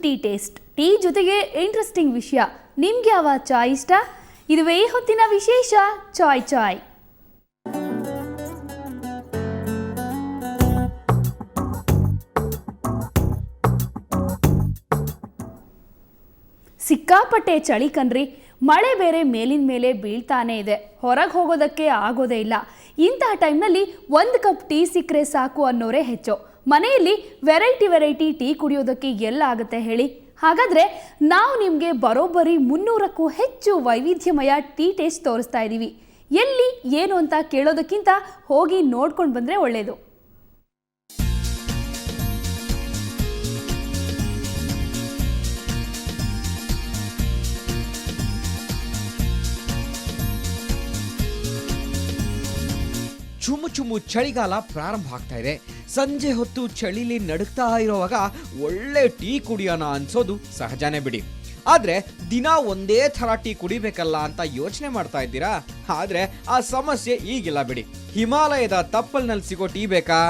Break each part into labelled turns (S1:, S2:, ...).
S1: Tea taste. Tea ಜೊತೆಗೆ interesting ವಿಷಯ. ನಿಮ್ಗೆ ಯಾವ ಚಾಯ್ ಇಷ್ಟ? ಇದುವೇ ಹೊತ್ತಿನ ವಿಶೇಷ ಚಾಯ್ ಚಾಯ್. ಸಿಕ್ಕಾಪಟ್ಟೆ ಚಳಿ ಕಣ್ರಿ. ಮಳೆ ಬೇರೆ ಮೇಲಿನ ಮೇಲೆ ಬೀಳ್ತಾನೆ ಇದೆ. ಹೊರಗೆ ಹೋಗೋದಕ್ಕೆ ಆಗೋದೇ ಇಲ್ಲ. ಇಂತಹ ಟೈಮ್ನಲ್ಲಿ ಒಂದು ಕಪ್ ಟೀ ಸಿಕ್ಕರೆ ಸಾಕು ಅನ್ನೋರೇ ಹೆಚ್ಚು. ಮನೆಯಲ್ಲಿ ವೆರೈಟಿ ಟೀ ಕುಡಿಯೋದಕ್ಕೆ ಎಲ್ಲ ಆಗುತ್ತೆ ಹೇಳಿ? ಹಾಗಾದರೆ ನಾವು ನಿಮಗೆ ಬರೋಬ್ಬರಿ 300ಕ್ಕೂ ಹೆಚ್ಚು ವೈವಿಧ್ಯಮಯ ಟೀ ಟೇಸ್ಟ್ ತೋರಿಸ್ತಾ ಇದ್ದೀವಿ. ಎಲ್ಲಿ ಏನು ಅಂತ ಕೇಳೋದಕ್ಕಿಂತ ಹೋಗಿ ನೋಡ್ಕೊಂಡು ಬಂದರೆ ಒಳ್ಳೆಯದು.
S2: ಚುಮು ಚಳಿಗಾಲ ಪ್ರಾರಂಭ ಆಗ್ತಾ ಇದೆ. ಸಂಜೆ ಹೊತ್ತು ಚಳಿಲಿ ನಡುಕ್ತಾ ಇರೋವಾಗ ಒಳ್ಳೆ ಟೀ ಕುಡಿಯೋಣ ಅನ್ಸೋದು ಸಹಜನೇ ಬಿಡಿ. ಆದ್ರೆ ದಿನ ಒಂದೇ ಥರ ಟೀ ಕುಡಿಬೇಕಲ್ಲ ಅಂತ ಯೋಚನೆ ಮಾಡ್ತಾ ಇದ್ದೀರಾ? ಆದ್ರೆ ಆ ಸಮಸ್ಯೆ ಈಗಿಲ್ಲ ಬಿಡಿ. ಹಿಮಾಲಯದ ತಪ್ಪಲ್ನಲ್ಲಿ ಸಿಗೋ ಟೀ ಬೇಕಾ?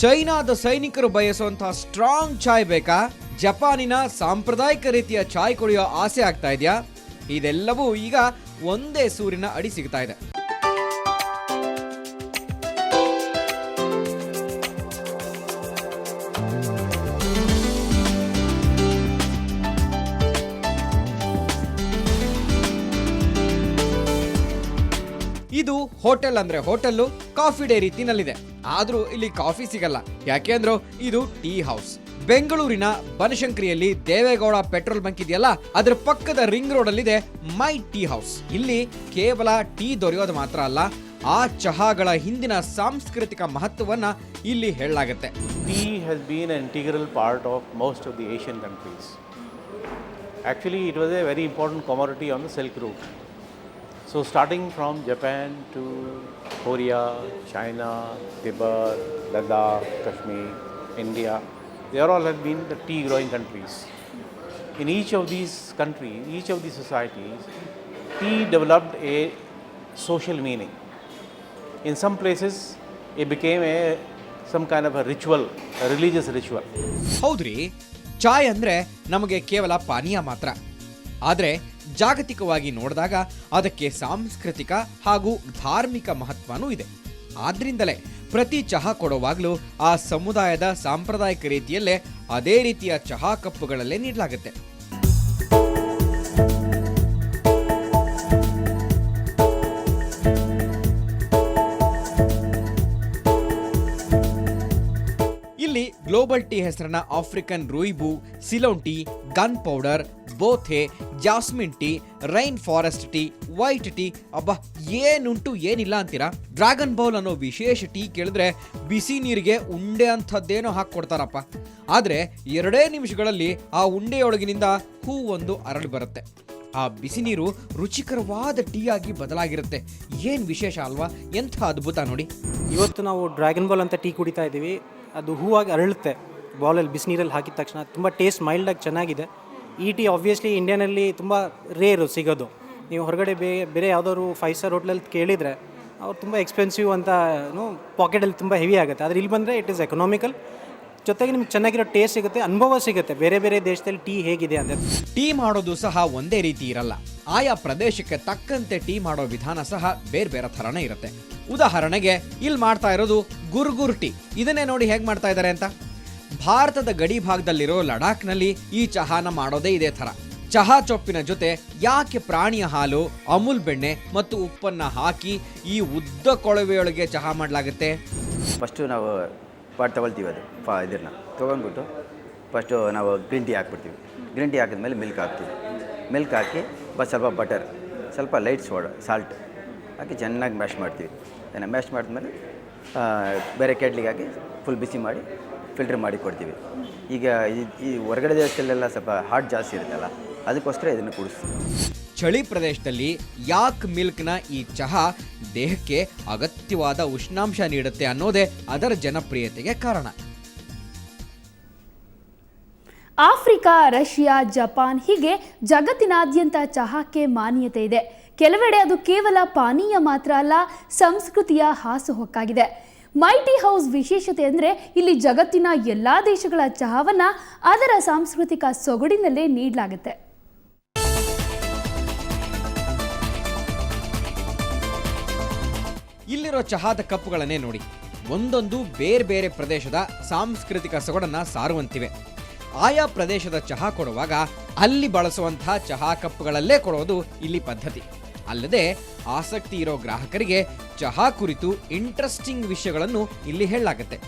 S2: ಚೈನಾದ ಸೈನಿಕರು ಬಯಸುವಂತಹ ಸ್ಟ್ರಾಂಗ್ ಚಾಯ್ ಬೇಕಾ? ಜಪಾನಿನ ಸಾಂಪ್ರದಾಯಿಕ ರೀತಿಯ ಚಾಯ್ ಕುಡಿಯೋ ಆಸೆ ಆಗ್ತಾ ಇದೆಯಾ? ಇದೆಲ್ಲವೂ ಈಗ ಒಂದೇ ಸೂರಿನ ಅಡಿ ಸಿಗ್ತಾ ಇದೆ. ಇದು ಹೋಟೆಲ್ ಅಂದ್ರೆ ಹೋಟೆಲ್ಲು, ಕಾಫಿ ಡೇ ರೀತಿನಲ್ಲಿದೆ. ಆದ್ರೂ ಇಲ್ಲಿ ಕಾಫಿ ಸಿಗಲ್ಲ. ಯಾಕೆಂದ್ರೆ ಇದು ಟೀ ಹೌಸ್. ಬೆಂಗಳೂರಿನ ಬನಶಂಕರಿಯಲ್ಲಿ ದೇವೇಗೌಡ ಪೆಟ್ರೋಲ್ ಬಂಕ್ ಇದೆಯಲ್ಲ, ಅದರ ಪಕ್ಕದ ರಿಂಗ್ ರೋಡ್ ಅಲ್ಲಿದೆ ಮೈ ಟೀ ಹೌಸ್. ಇಲ್ಲಿ ಕೇವಲ ಟೀ ದೊರೆಯೋದು ಮಾತ್ರ ಅಲ್ಲ, ಆ ಚಹಾಗಳ ಹಿಂದಿನ ಸಾಂಸ್ಕೃತಿಕ ಮಹತ್ವವನ್ನ ಇಲ್ಲಿ ಹೇಳಲಾಗುತ್ತೆ.
S3: Tea has been an integral part of most of the Asian countries. Actually, it was a very important commodity on the Silk Route. So starting from Japan to Korea, China, Tibet, Ladakh, Kashmir, India, they all have been the tea growing countries. In each of these countries, each of these societies, tea developed a social meaning. In some places, it became some kind of a ritual, a religious ritual.
S2: ಹೌದ್ರಿ, ಚಾಯ್ ಅಂದ್ರೆ ನಮಗೆ ಕೇವಲ ಪಾನೀಯ ಮಾತ್ರ. ಆದ್ರೆ ಜಾಗತಿಕವಾಗಿ ನೋಡಿದಾಗ ಅದಕ್ಕೆ ಸಾಂಸ್ಕೃತಿಕ ಹಾಗೂ ಧಾರ್ಮಿಕ ಮಹತ್ವನೂ ಇದೆ. ಆದ್ರಿಂದಲೇ ಪ್ರತಿ ಚಹಾ ಕೊಡುವಾಗಲೂ ಆ ಸಮುದಾಯದ ಸಾಂಪ್ರದಾಯಿಕ ರೀತಿಯಲ್ಲೇ ಅದೇ ರೀತಿಯ ಚಹಾ ಕಪ್ಪುಗಳಲ್ಲೇ ನೀಡಲಾಗುತ್ತೆ. ಇಲ್ಲಿ ಗ್ಲೋಬಲ್ ಟೀ ಹೆಸರಿನ African rooibos, Ceylon tea, gun powder, ಬೋಥೆ, jasmine tea, rain forest tea, white tea, ಅಬ್ಬಾ ಏನುಂಟು ಏನಿಲ್ಲ ಅಂತೀರಾ? ಡ್ರ್ಯಾಗನ್ ಬೌಲ್ ಅನ್ನೋ ವಿಶೇಷ ಟೀ ಕೇಳಿದ್ರೆ ಬಿಸಿ ನೀರಿಗೆ ಉಂಡೆ ಅಂಥದ್ದೇನೋ ಹಾಕ್ಕೊಡ್ತಾರಪ್ಪ. ಆದರೆ 2 ನಿಮಿಷಗಳಲ್ಲಿ ಆ ಉಂಡೆಯೊಳಗಿನಿಂದ ಹೂ ಒಂದು ಅರಳಿ ಬರುತ್ತೆ. ಆ ಬಿಸಿ ನೀರು ರುಚಿಕರವಾದ ಟೀ ಆಗಿ ಬದಲಾಗಿರುತ್ತೆ. ಏನು ವಿಶೇಷ ಅಲ್ವಾ? ಎಂಥ ಅದ್ಭುತ ನೋಡಿ.
S4: ಇವತ್ತು ನಾವು ಡ್ರ್ಯಾಗನ್ ಬೌಲ್ ಅಂತ ಟೀ ಕುಡಿತಾ ಇದ್ದೀವಿ. ಅದು ಹೂವಾಗಿ ಅರಳುತ್ತೆ ಬೌಲಲ್ಲಿ ಬಿಸಿನೀರಲ್ಲಿ ಹಾಕಿದ ತಕ್ಷಣ. ತುಂಬ ಟೇಸ್ಟ್ ಮೈಲ್ಡಾಗಿ ಚೆನ್ನಾಗಿದೆ. ಈ ಟೀ ಆಬ್ವಿಯಸ್ಲಿ ಇಂಡಿಯಾನಲ್ಲಿ ತುಂಬ ರೇರು ಸಿಗೋದು. ನೀವು ಹೊರಗಡೆ ಬೇರೆ ಯಾವುದಾದ್ರು 5 ಸ್ಟಾರ್ ಹೋಟ್ಲಲ್ಲಿ ಕೇಳಿದರೆ ಅವ್ರು ತುಂಬ ಎಕ್ಸ್ಪೆನ್ಸಿವ್ ಅಂತ ಪಾಕೆಟಲ್ಲಿ ತುಂಬ ಹೆವಿ ಆಗುತ್ತೆ. ಆದರೆ ಇಲ್ಲಿ ಬಂದರೆ ಇಟ್ ಈಸ್ ಎಕನಾಮಿಕಲ್, ಜೊತೆಗೆ ನಿಮ್ಗೆ ಚೆನ್ನಾಗಿರೋ ಟೇಸ್ಟ್ ಸಿಗುತ್ತೆ, ಅನುಭವ ಸಿಗುತ್ತೆ ಬೇರೆ ದೇಶದಲ್ಲಿ ಟೀ ಹೇಗಿದೆ ಅಂತ.
S2: ಟೀ ಮಾಡೋದು ಸಹ ಒಂದೇ ರೀತಿ ಇರಲ್ಲ. ಆಯಾ ಪ್ರದೇಶಕ್ಕೆ ತಕ್ಕಂತೆ ಟೀ ಮಾಡೋ ವಿಧಾನ ಸಹ ಬೇರೆ ಥರನೇ ಇರುತ್ತೆ. ಉದಾಹರಣೆಗೆ ಇಲ್ಲಿ ಮಾಡ್ತಾ ಇರೋದು ಗುರ್ಗುರ್ ಟೀ. ಇದನ್ನೇ ನೋಡಿ ಹೇಗೆ ಮಾಡ್ತಾ ಇದ್ದಾರೆ ಅಂತ. ಭಾರತದ ಗಡಿ ಭಾಗದಲ್ಲಿರೋ ಲಡಾಖ್ನಲ್ಲಿ ಈ ಚಹಾನ ಮಾಡೋದೇ ಇದೇ ಥರ. ಚಹಾ ಚೊಪ್ಪಿನ ಜೊತೆ ಯಾಕೆ ಪ್ರಾಣಿಯ ಹಾಲು, ಅಮೂಲ್ ಬೆಣ್ಣೆ ಮತ್ತು ಉಪ್ಪನ್ನ ಹಾಕಿ ಈ ಉದ್ದ ಕೊಳವೆಯೊಳಗೆ ಚಹಾ ಮಾಡಲಾಗುತ್ತೆ?
S5: ಫಸ್ಟು ನಾವು ಪಾಟ್ ತೊಗೊಳ್ತೀವಿ. ಅದು ಇದನ್ನು ತೊಗೊಂಡ್ಬಿಟ್ಟು ಫಸ್ಟು ನಾವು ಗ್ರೀನ್ ಟೀ ಹಾಕ್ಬಿಡ್ತೀವಿ. ಗ್ರೀನ್ ಟೀ ಹಾಕಿದ್ಮೇಲೆ ಮಿಲ್ಕ್ ಹಾಕ್ತೀವಿ. ಮಿಲ್ಕ್ ಹಾಕಿ ಸ್ವಲ್ಪ ಬಟರ್, ಸ್ವಲ್ಪ ಲೈಟ್ ಸಾಲ್ಟ್ ಹಾಕಿ ಚೆನ್ನಾಗಿ ಮ್ಯಾಶ್ ಮಾಡ್ತೀವಿ. ಅದನ್ನು ಮ್ಯಾಶ್ ಮಾಡಿದ್ಮೇಲೆ ಬೇರೆ ಕೆಡ್ಲಿಗೆ ಹಾಕಿ ಫುಲ್ ಬಿಸಿ ಮಾಡಿ ಫಿಲ್ಟ್ರ್ ಮಾಡಿ ಕೊಡ್ತೀವಿ. ಈಗ ಈ ಹೊರಗಡೆ ದೇಶದಲ್ಲೆಲ್ಲ ಸ್ವಲ್ಪ ಹಾಟ್ ಜಾಸ್ತಿ ಇರುತ್ತಲ್ಲ, ಅದಕ್ಕೋಸ್ಕರ ಇದನ್ನು ಕುಡಿಸ್ತೀವಿ.
S2: ಚಳಿ ಪ್ರದೇಶದಲ್ಲಿ ಯಾಕ್ ಮಿಲ್ಕ್ನ ಈ ಚಹಾ ದೇಹಕ್ಕೆ ಅಗತ್ಯವಾದ ಉಷ್ಣಾಂಶ ನೀಡುತ್ತೆ ಅನ್ನೋದೇ ಅದರ ಜನಪ್ರಿಯತೆಗೆ ಕಾರಣ.
S1: ಆಫ್ರಿಕಾ, ರಷ್ಯಾ, ಜಪಾನ್ ಹೀಗೆ ಜಗತ್ತಿನಾದ್ಯಂತ ಚಹಾಕ್ಕೆ ಮಾನ್ಯತೆ ಇದೆ. ಕೆಲವೆಡೆ ಅದು ಕೇವಲ ಪಾನೀಯ ಮಾತ್ರ ಅಲ್ಲ, ಸಂಸ್ಕೃತಿಯ ಹಾಸುಹೊಕ್ಕಾಗಿದೆ. ಮೈ ಟೀ ಹೌಸ್ ವಿಶೇಷತೆ ಅಂದರೆ ಇಲ್ಲಿ ಜಗತ್ತಿನ ಎಲ್ಲ ದೇಶಗಳ ಚಹಾವನ್ನು ಅದರ ಸಾಂಸ್ಕೃತಿಕ ಸೊಗಡಿನಲ್ಲೇ ನೀಡಲಾಗುತ್ತೆ.
S2: ಇಲ್ಲಿರೋ ಚಹಾದ ಕಪ್ಪುಗಳನ್ನೇ ನೋಡಿ, ಒಂದೊಂದು ಬೇರೆ ಬೇರೆ ಪ್ರದೇಶದ ಸಾಂಸ್ಕೃತಿಕ ಸೊಗಡನ್ನ ಸಾರುವಂತಿವೆ. ಆಯಾ ಪ್ರದೇಶದ ಚಹಾ ಕೊಡುವಾಗ ಅಲ್ಲಿ ಬಳಸುವಂತಹ ಚಹಾ ಕಪ್ಪುಗಳಲ್ಲೇ ಕೊಡೋದು ಇಲ್ಲಿ ಪದ್ಧತಿ. ಅಲ್ಲದೆ ಆಸಕ್ತಿ ಇರೋ ಗ್ರಾಹಕರಿಗೆ ಚಹಾ ಕುರಿತು ಇಂಟ್ರೆಸ್ಟಿಂಗ್ ವಿಷಯಗಳನ್ನು ಇಲ್ಲಿ ಹೇಳಲಾಗುತ್ತೆ.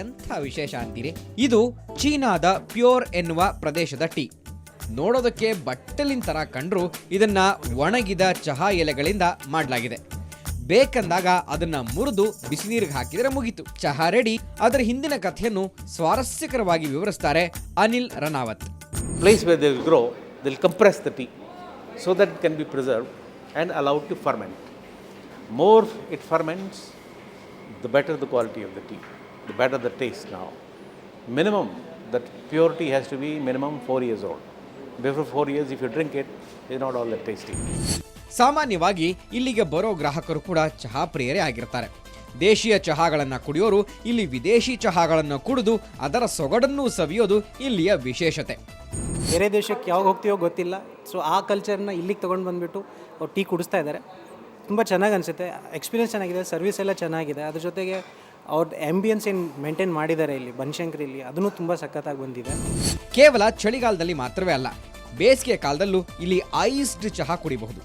S2: ಎಂಥ ವಿಶೇಷ ಅಂತೀರಿ? ಇದು ಚೀನಾದ ಪ್ಯೂರ್ ಎನ್ನುವ ಪ್ರದೇಶದ ಟೀ. ನೋಡೋದಕ್ಕೆ ಬಟ್ಟಲಿನ ತರ ಕಂಡ್ರು ಇದನ್ನ ಒಣಗಿದ ಚಹಾ ಎಲೆಗಳಿಂದ ಮಾಡಲಾಗಿದೆ. ಬೇಕಂದಾಗ ಅದನ್ನ ಮುರಿದು ಬಿಸಿನೀರಿಗೆ ಹಾಕಿದರೆ ಮುಗೀತು, ಚಹಾ ರೆಡಿ. ಅದರ ಹಿಂದಿನ ಕಥೆಯನ್ನು ಸ್ವಾರಸ್ಯಕರವಾಗಿ ವಿವರಿಸ್ತಾರೆ Anil ರನಾವತ್.
S3: Place where they will grow, they'll compress the tea so that it can be preserved and allowed to ferment. More it ferments, the better the quality of the tea, the better the taste now. Minimum, that purity has to be minimum 4 years old. Before 4 years, if you drink it, it's not all that tasty.
S2: ಸಾಮಾನ್ಯವಾಗಿ ಇಲ್ಲಿಗೆ ಬರೋ ಗ್ರಾಹಕರು ಕೂಡ ಚಹಾ ಪ್ರಿಯರೇ ಆಗಿರ್ತಾರೆ. ದೇಶೀಯ ಚಹಾಗಳನ್ನು ಕುಡಿಯೋರು ಇಲ್ಲಿ ವಿದೇಶಿ ಚಹಾಗಳನ್ನು ಕುಡಿದು ಅದರ ಸೊಗಡನ್ನು ಸವಿಯೋದು ಇಲ್ಲಿಯ ವಿಶೇಷತೆ.
S4: ಬೇರೆ ದೇಶಕ್ಕೆ ಯಾವಾಗ ಹೋಗ್ತೀವೋ ಗೊತ್ತಿಲ್ಲ, ಸೊ ಆ ಕಲ್ಚರ್ನ ಇಲ್ಲಿಗೆ ತೊಗೊಂಡು ಬಂದುಬಿಟ್ಟು ಅವ್ರು ಟೀ ಕುಡಿಸ್ತಾ ಇದ್ದಾರೆ. ತುಂಬ ಚೆನ್ನಾಗಿ ಅನಿಸುತ್ತೆ, ಎಕ್ಸ್ಪೀರಿಯನ್ಸ್ ಚೆನ್ನಾಗಿದೆ, ಸರ್ವಿಸ್ ಎಲ್ಲ ಚೆನ್ನಾಗಿದೆ. ಅದ್ರ ಜೊತೆಗೆ ಅವ್ರ ಆಂಬಿಯನ್ಸ್ ಏನು ಮೇಂಟೈನ್ ಮಾಡಿದ್ದಾರೆ ಇಲ್ಲಿ ಬನಶಂಕರಿಯಲ್ಲಿ, ಅದನ್ನು ತುಂಬ ಸಖತ್ತಾಗಿ ಬಂದಿದೆ.
S2: ಕೇವಲ ಚಳಿಗಾಲದಲ್ಲಿ ಮಾತ್ರವೇ ಅಲ್ಲ, ಬೇಸಿಗೆ ಕಾಲದಲ್ಲೂ ಇಲ್ಲಿ ಐಸ್ಡ್ ಚಹಾ ಕುಡಿಬಹುದು.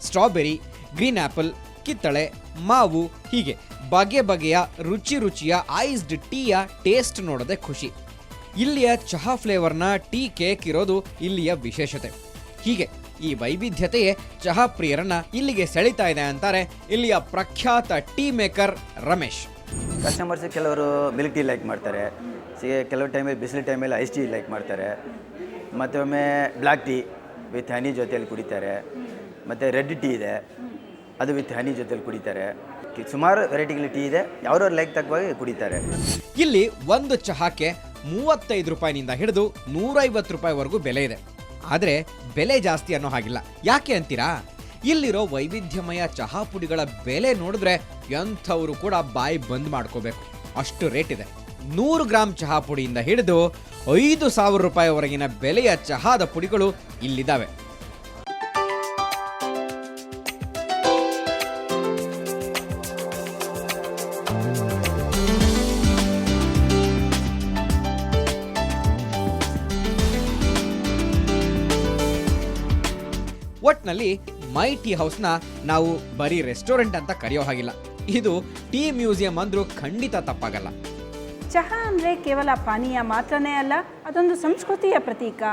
S2: ಸ್ಟ್ರಾಬೆರಿ, ಗ್ರೀನ್ ಆಪಲ್, ಕಿತ್ತಳೆ, ಮಾವು ಹೀಗೆ ಬಗೆ ಬಗೆಯ ರುಚಿಯ ಐಸ್ಡ್ ಟೀಯ ಟೇಸ್ಟ್ ನೋಡೋದೇ ಖುಷಿ. ಇಲ್ಲಿಯ ಚಹಾ ಫ್ಲೇವರ್ನ ಟೀ ಕೇಕ್ ಇರೋದು ಇಲ್ಲಿಯ ವಿಶೇಷತೆ. ಹೀಗೆ ಈ ವೈವಿಧ್ಯತೆಯೇ ಚಹಾ ಪ್ರಿಯರನ್ನ ಇಲ್ಲಿಗೆ ಸೆಳೀತಾ ಇದೆ ಅಂತಾರೆ ಇಲ್ಲಿಯ ಪ್ರಖ್ಯಾತ ಟೀ ಮೇಕರ್ ರಮೇಶ್.
S5: ಕಸ್ಟಮರ್ಸ್ ಕೆಲವರು ಮಿಲ್ಕ್ ಟೀ ಲೈಕ್ ಮಾಡ್ತಾರೆ, ಕೆಲವು ಟೈಮಲ್ಲಿ ಬಿಸಿಲು ಟೈಮಲ್ಲಿ ಐಸ್ ಟೀ ಲೈಕ್ ಮಾಡ್ತಾರೆ, ಮತ್ತು ಒಮ್ಮೆ ಬ್ಲ್ಯಾಕ್ ಟೀ ವಿತ್ ಹನಿ ಜೊತೆಯಲ್ಲಿ ಕುಡಿತಾರೆ, ಮತ್ತು ರೆಡ್ ಟೀ ಇದೆ ಅದು ವಿತ್ ಹನಿ ಜೊತೆಯಲ್ಲಿ ಕುಡಿತಾರೆ. ಸುಮಾರು ವೆರೈಟಿಗಳ ಟೀ ಇದೆ, ಯಾವ್ರವ್ರ ಲೈಕ್ ತಕ್ಕವಾಗಿ ಕುಡಿತಾರೆ.
S2: ಇಲ್ಲಿ ಒಂದು ಚಹಾಕ್ಕೆ 35 ರೂಪಾಯಿನಿಂದ ಹಿಡಿದು 150 ರೂಪಾಯಿವರೆಗೂ ಬೆಲೆ ಇದೆ. ಆದರೆ ಬೆಲೆ ಜಾಸ್ತಿ ಅನ್ನೋ ಹಾಗಿಲ್ಲ. ಯಾಕೆ ಅಂತೀರಾ? ಇಲ್ಲಿರೋ ವೈವಿಧ್ಯಮಯ ಚಹಾ ಪುಡಿಗಳ ಬೆಲೆ ನೋಡಿದ್ರೆ ಎಂಥವರು ಕೂಡ ಬಾಯಿ ಬಂದ್ ಮಾಡ್ಕೋಬೇಕು, ಅಷ್ಟು ರೇಟ್ ಇದೆ. 100 ಗ್ರಾಂ ಚಹಾ ಪುಡಿಯಿಂದ ಹಿಡಿದು 5,000 ರೂಪಾಯಿವರೆಗಿನ ಬೆಲೆಯ ಚಹಾದ ಪುಡಿಗಳು ಇಲ್ಲಿದ್ದಾವೆ. ಒಟ್ನಲ್ಲಿ ಮೈ ಟೀ ಹೌಸ್ನ ನಾವು ಬರೀ ರೆಸ್ಟೋರೆಂಟ್ ಅಂತ ಕರೆಯೋ ಹಾಗಿಲ್ಲ, ಇದು ಟೀ ಮ್ಯೂಸಿಯಂ ಅಂದ್ರೂ ಖಂಡಿತ ತಪ್ಪಾಗಲ್ಲ.
S6: ಚಹಾ ಅಂದರೆ ಕೇವಲ ಪಾನೀಯ ಮಾತ್ರನೇ ಅಲ್ಲ, ಅದೊಂದು ಸಂಸ್ಕೃತಿಯ ಪ್ರತೀಕ.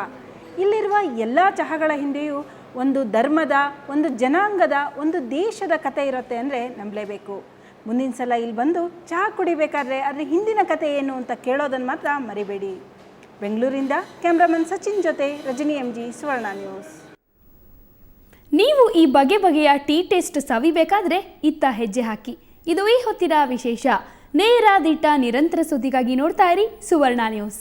S6: ಇಲ್ಲಿರುವ ಎಲ್ಲ ಚಹಾಗಳ ಹಿಂದೆಯೂ ಒಂದು ಧರ್ಮದ, ಒಂದು ಜನಾಂಗದ, ಒಂದು ದೇಶದ ಕತೆ ಇರುತ್ತೆ ಅಂದರೆ ನಂಬಲೇಬೇಕು. ಮುಂದಿನ ಸಲ ಇಲ್ಲಿ ಬಂದು ಚಹಾ ಕುಡಿಬೇಕಾದ್ರೆ ಅದ್ರ ಹಿಂದಿನ ಕತೆ ಏನು ಅಂತ ಕೇಳೋದನ್ನು ಮಾತ್ರ ಮರಿಬೇಡಿ. ಬೆಂಗಳೂರಿಂದ ಕ್ಯಾಮ್ರಾಮನ್ ಸಚಿನ್ ಜೊತೆ ರಜನಿ MG, ಸುವರ್ಣ ನ್ಯೂಸ್.
S1: ನೀವು ಈ ಬಗೆ ಬಗೆಯ ಟೀ ಟೇಸ್ಟ್ ಸವಿಬೇಕಾದ್ರೆ ಇತ್ತ ಹೆಜ್ಜೆ ಹಾಕಿ. ಇದು ಈ ಹೊತ್ತಿನ ವಿಶೇಷ. ನೇರ ದಿಟ್ಟ ನಿರಂತರ ಸುದ್ದಿಗಾಗಿ ನೋಡ್ತಾ ಇರಿ ಸುವರ್ಣ ನ್ಯೂಸ್.